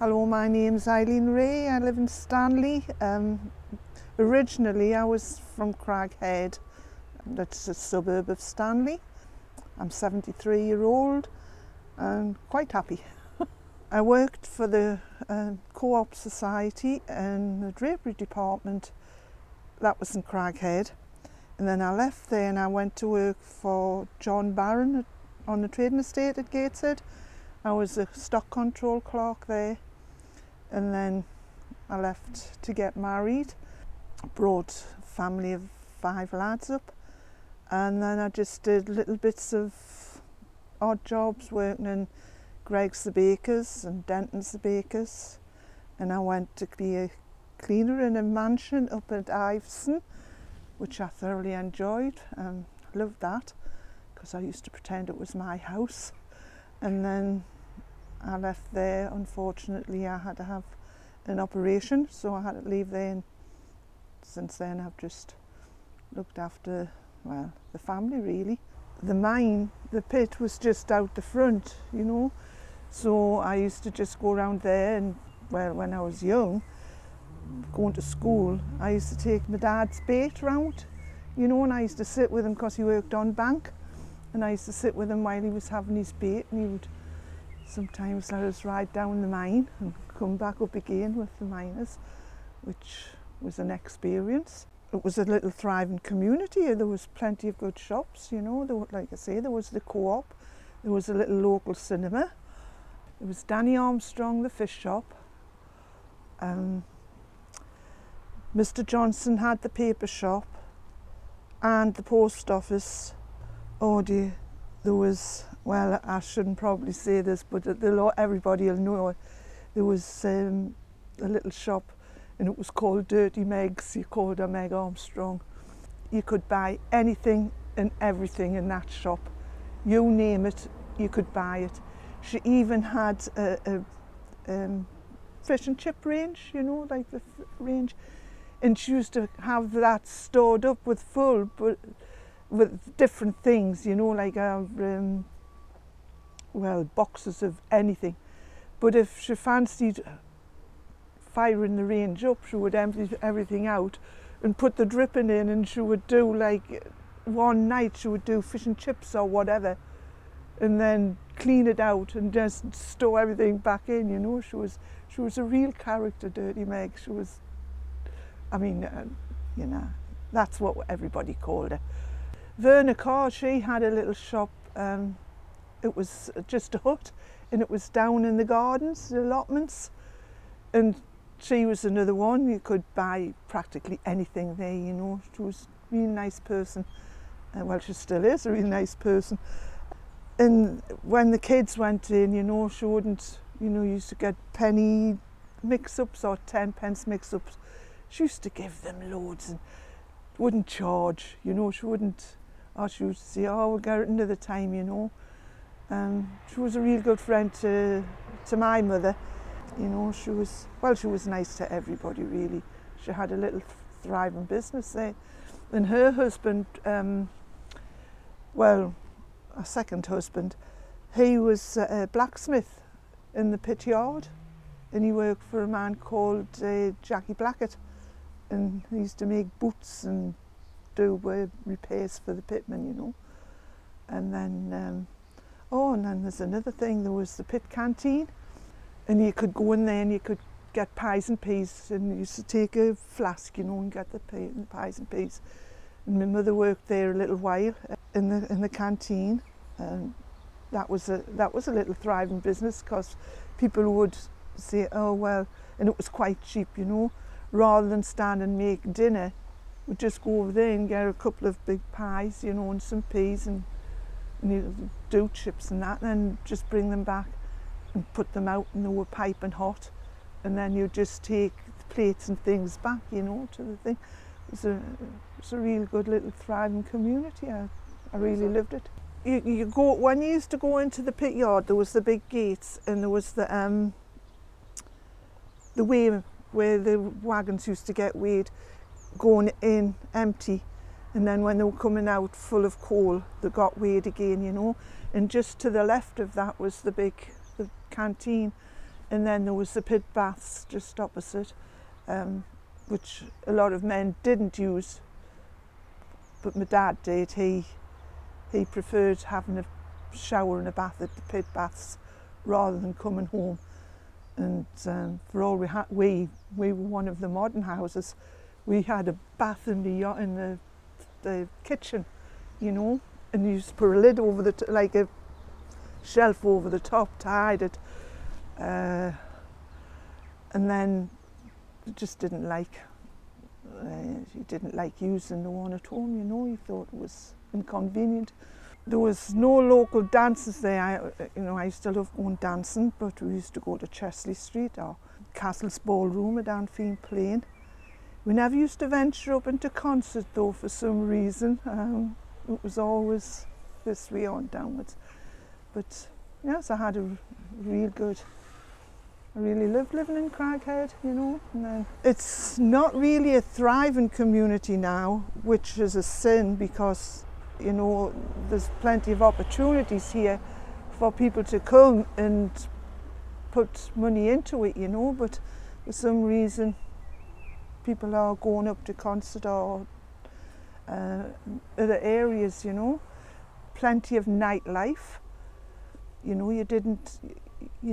Hello, my name's Eileen Reay. I live in Stanley. Originally I was from Craghead, that's a suburb of Stanley. I'm 73-year-old and quite happy. I worked for the Co-op Society in the drapery department. That was in Craghead. And then I left there and I went to work for John Barron on the trading estate at Gateshead. I was a stock control clerk there. And then I left to get married, brought a family of 5 lads up, and then I just did little bits of odd jobs working in Greg's the Bakers and Denton's the Bakers, and I went to be a cleaner in a mansion up at Iveson, which I thoroughly enjoyed. Loved that because I used to pretend it was my house. And then I left there. Unfortunately, I had to have an operation, so I had to leave there, and since then I've just looked after, well, the family really. The mine, the pit was just out the front, you know, so I used to just go around there, and well, when I was young, going to school, I used to take my dad's bait round, you know, and I used to sit with him because he worked on bank, and I used to sit with him while he was having his bait, and he would sometimes let us ride down the mine and come back up again with the miners, which was an experience. It was a little thriving community. There was plenty of good shops, you know. There were, like I say, there was the Co-op, there was a little local cinema. There was Danny Armstrong, the fish shop. Mr. Johnson had the paper shop and the post office. Oh dear, there was, well, I shouldn't probably say this, but everybody will know it. There was a little shop, and it was called Dirty Meg's. You called her Meg Armstrong. You could buy anything and everything in that shop. You name it, you could buy it. She even had a fish and chip range, you know, like the range. And she used to have that stored up with full, but with different things, you know, like well, boxes of anything. But if she fancied firing the range up, she would empty everything out and put the dripping in, and she would do, like, one night she would do fish and chips or whatever, and then clean it out and just store everything back in, you know. She was a real character, Dirty Meg. She was, I mean, you know, that's what everybody called her. Verna Carr, she had a little shop. It was just a hut, and it was down in the gardens, the allotments, and she was another one. You could buy practically anything there, you know. She was a really nice person. Well, she still is a really nice person. And when the kids went in, you know, she wouldn't, you know, used to get penny mix-ups or 10p mix-ups. She used to give them loads and wouldn't charge, you know. She wouldn't, or she would say, oh, we'll get it another time, you know. She was a real good friend to my mother. You know, she was nice to everybody, really. She had a little thriving business there. And her husband, well, a second husband, he was a blacksmith in the pit yard, and he worked for a man called Jackie Blackett, and he used to make boots and do repairs for the pitmen, you know. And then, and then there's another thing, there was the pit canteen, and you could go in there and you could get pies and peas, and you used to take a flask, you know, and get the pies and peas. And my mother worked there a little while in the canteen, and that was a little thriving business, because people would say, oh well, and it was quite cheap, you know, rather than stand and make dinner, we'd just go over there and get a couple of big pies, you know, and some peas, and you do chips and that, and then just bring them back and put them out, and they were piping hot, and then you just take the plates and things back, you know, to the thing. It was a real good little thriving community. I really lived it. When you used to go into the pit yard, there was the big gates, and there was the way where the wagons used to get weighed, going in empty, and then when they were coming out full of coal, they got weighed again, you know. And just to the left of that was the canteen, And then there was the pit baths just opposite, which a lot of men didn't use, but my dad did. He preferred having a shower and a bath at the pit baths rather than coming home. And for all we were one of the modern houses. We had a bath in the kitchen, you know, and you used to put a lid over like a shelf over the top to hide it. And then just didn't like, you didn't like using the one at home, you know, you thought it was inconvenient. There was no local dances there. I used to love going dancing, but we used to go to Chesley Street or Castle's Ballroom at Anfield Plain. We never used to venture up into concert though, for some reason. It was always this way on downwards. But yes, I had a real good, I really loved living in Craighead, you know. And then it's not really a thriving community now, which is a sin because, you know, there's plenty of opportunities here for people to come and put money into it, you know, but for some reason people are going up to concert or other areas, you know. Plenty of nightlife, you know. You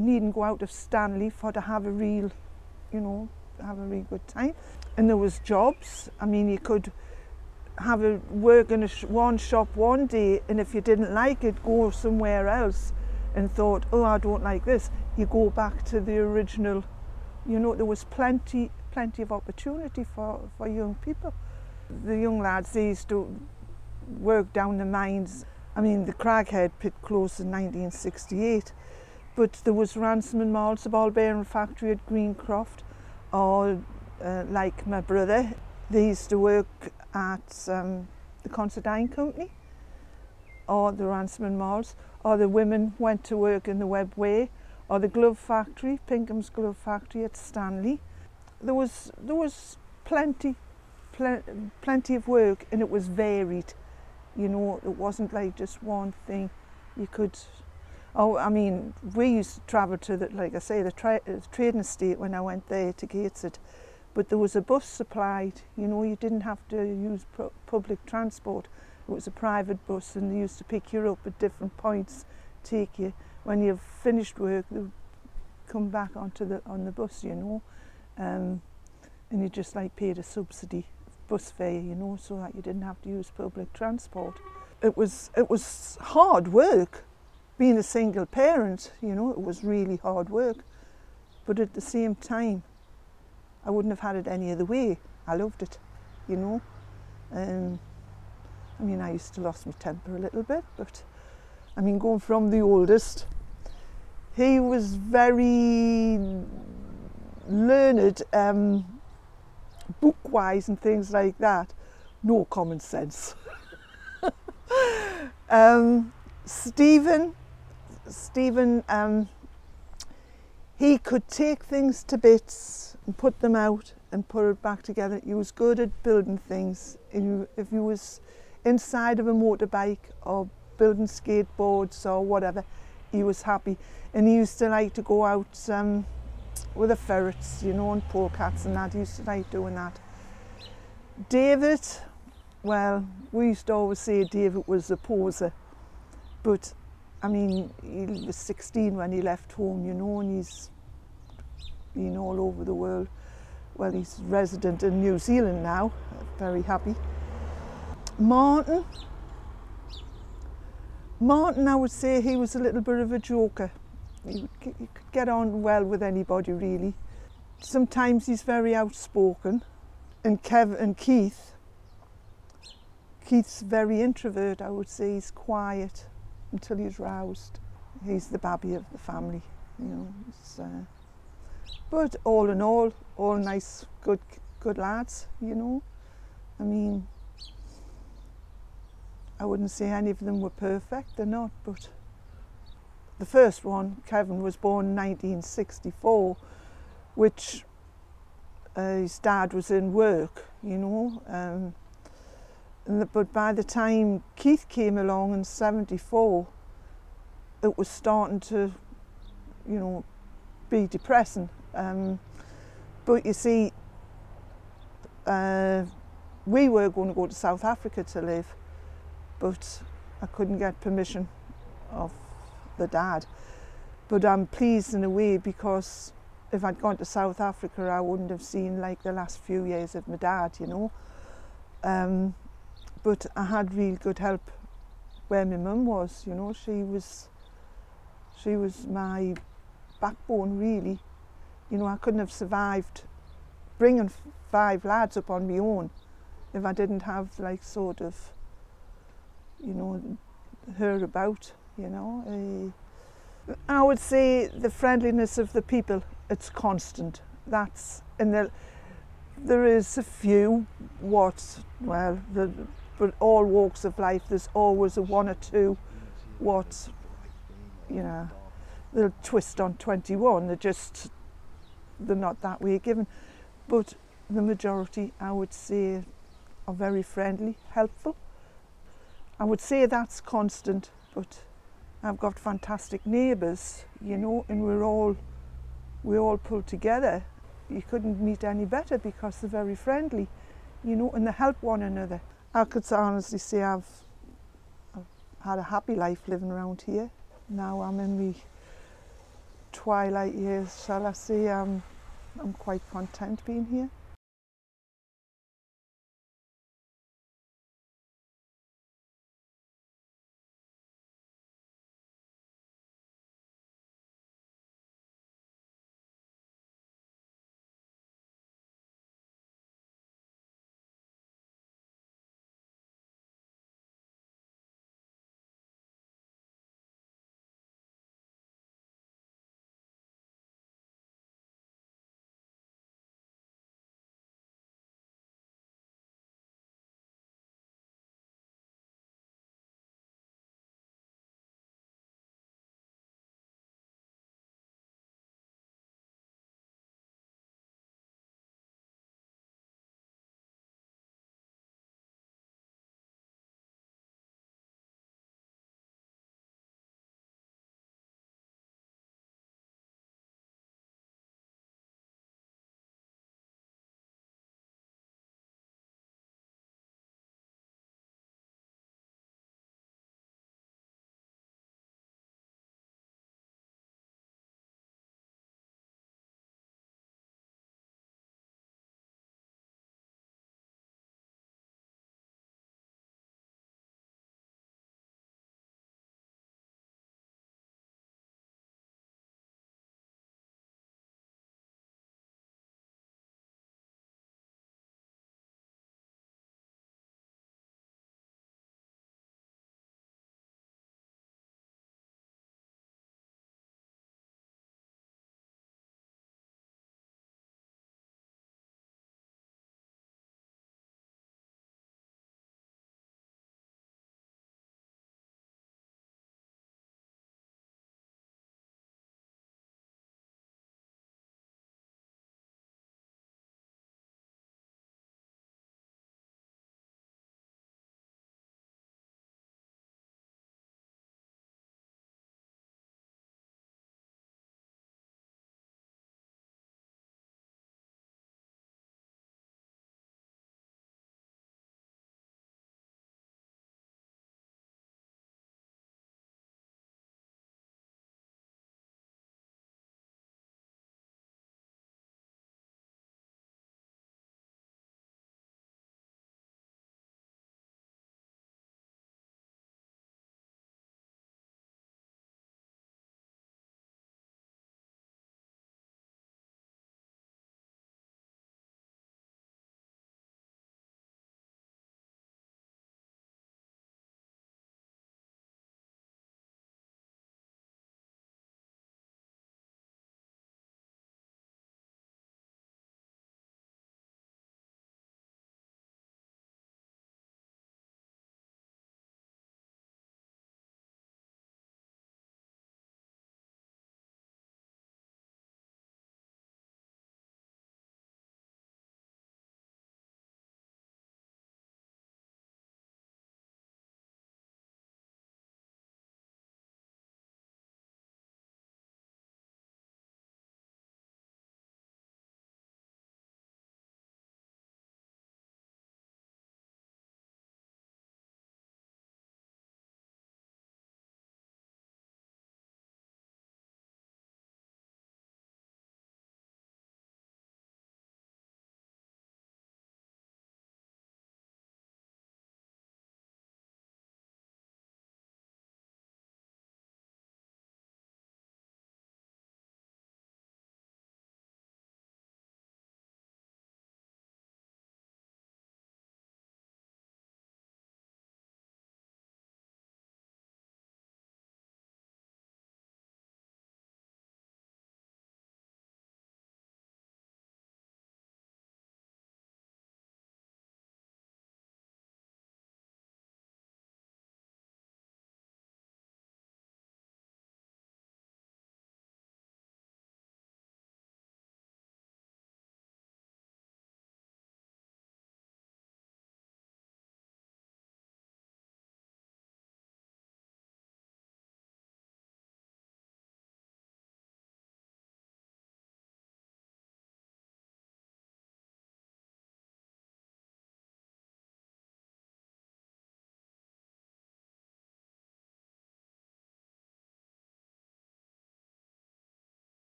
needn't go out of Stanley to have a real, you know, have a really good time. And there was jobs. I mean, you could work in one shop one day, and if you didn't like it, go somewhere else and thought, oh, I don't like this. You go back to the original, you know. There was plenty of opportunity for young people. The young lads, they used to work down the mines. I mean, the Craighead pit closed in 1968, but there was Ransom and Malls, the ball bearing factory at Greencroft, or like my brother, they used to work at the Considine Company, or the Ransom and Malls, or the women went to work in the Webb Way, or the glove factory, Pinkham's glove factory at Stanley. There was plenty of work, and it was varied. You know, it wasn't like just one thing. You could, I mean, we used to travel to like I say, the trading estate when I went there to Gateshead, but there was a bus supplied. You know, you didn't have to use public transport. It was a private bus, and they used to pick you up at different points, take you. When you've finished work, they would come back on the bus, you know. And you just like paid a subsidy bus fare, you know, so that you didn't have to use public transport. It was hard work being a single parent, you know. It was really hard work, but at the same time I wouldn't have had it any other way. I loved it, you know. I mean, I used to lose my temper a little bit, but I mean, going from the oldest, he was very learned, book-wise and things like that. No common sense. Stephen, he could take things to bits and put them out and put it back together. He was good at building things. If he was inside of a motorbike or building skateboards or whatever, he was happy. And he used to like to go out with the ferrets, you know, and polecats and that. He used to like doing that. David, well, we used to always say David was a poser, but I mean, he was 16 when he left home, you know, and he's been all over the world. Well, he's resident in New Zealand now, very happy. Martin, I would say he was a little bit of a joker. He could get on well with anybody, really. Sometimes he's very outspoken. And Keith's very introvert, I would say. He's quiet until he's roused. He's the babby of the family, you know. But all in all nice, good lads, you know. I mean, I wouldn't say any of them were perfect, they're not, but the first one, Kevin, was born in 1964, which his dad was in work, you know. But by the time Keith came along in 74, it was starting to, you know, be depressing. But you see, we were going to go to South Africa to live, but I couldn't get permission of the dad. But I'm pleased in a way, because if I'd gone to South Africa, I wouldn't have seen like the last few years of my dad, you know. But I had real good help where my mum was, you know. She was my backbone, really. You know, I couldn't have survived bringing 5 lads up on my own if I didn't have, like, sort of, you know, her about, you know. I would say the friendliness of the people, it's constant. That's, and there is a few, but all walks of life, there's always a 1 or 2 what, you know, they'll twist on 21, they're not that way given. But the majority, I would say, are very friendly, helpful. I would say that's constant, but I've got fantastic neighbours, you know, and we all pull together. You couldn't meet any better because they're very friendly, you know, and they help one another. I could honestly say I've had a happy life living around here. Now I'm in my twilight years, shall I say. I'm quite content being here.